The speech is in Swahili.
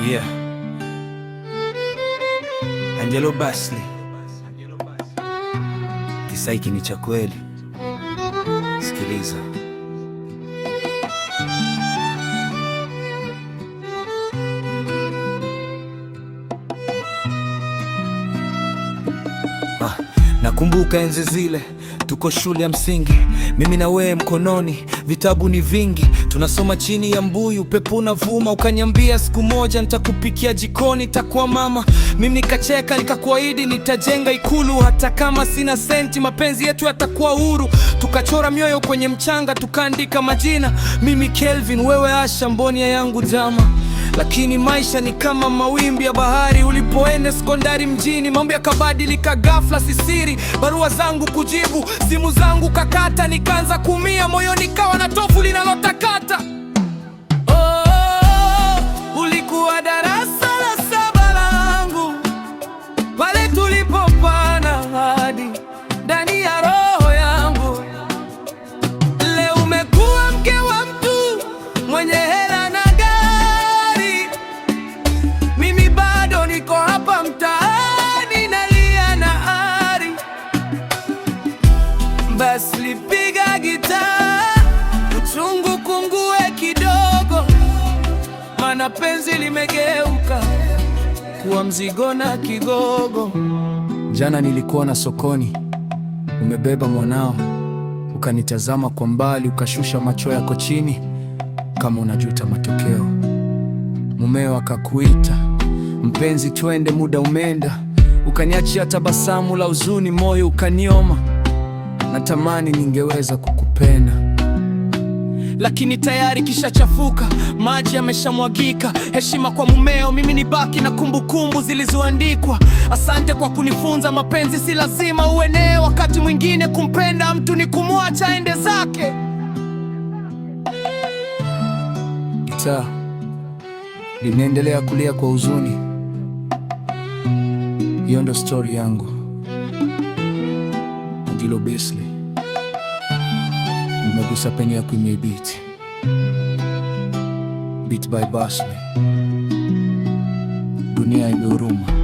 Yeah. Angelo Basley. Kisa hiki ni cha kweli. Sikiliza. Nakumbuka enzi zile, tuko shule ya msingi, mimi na wewe mkononi, vitabu ni vingi, tunasoma chini ya mbuyu, upepo unavuma. Ukaniambia siku moja nitakupikia jikoni, takuwa mama. Mimi nikacheka nikakuahidi nitajenga ikulu, hata kama sina senti, mapenzi yetu yatakuwa huru. Tukachora mioyo kwenye mchanga, tukaandika majina, mimi Kelvin, wewe Asha, Mbonia yangu Jama. Lakini maisha ni kama mawimbi ya bahari. Ulipoenda sekondari mjini, mambo yakabadilika ghafla, sisiri. Barua zangu kujibu, simu zangu kakata, nikaanza kumia, moyo nikawa na tofu linalotakata. Ulikuwa darasa la 7 langu, pale tulipopana hadi ndani ya roho yangu. Leo umekuwa mke wa mtu mwenye hela na niko hapa mtaani nalia na ari. Basley piga gitaa, uchungu kungue kidogo, maana penzi limegeuka kuwa mzigo na kigogo. Jana nilikuona sokoni, umebeba mwanao, ukanitazama kwa mbali, ukashusha macho yako chini kama unajuta matokeo. Mumeo akakuita, mpenzi twende, muda umeenda. Ukaniachia tabasamu la huzuni, moyo ukanioma. Natamani ningeweza kukupenda, lakini tayari kishachafuka, maji yameshamwagika. Heshima kwa mumeo, mimi nibaki na kumbukumbu zilizoandikwa. Asante kwa kunifunza mapenzi si lazima uenee. Wakati mwingine kumpenda mtu ni kumwacha aende zake. Gitaa linaendelea kulia kwa huzuni. Hiyo ndo story yangu. Angelo Basley, umegusa penye ya kuimia beat by Basley. Dunia imehuruma.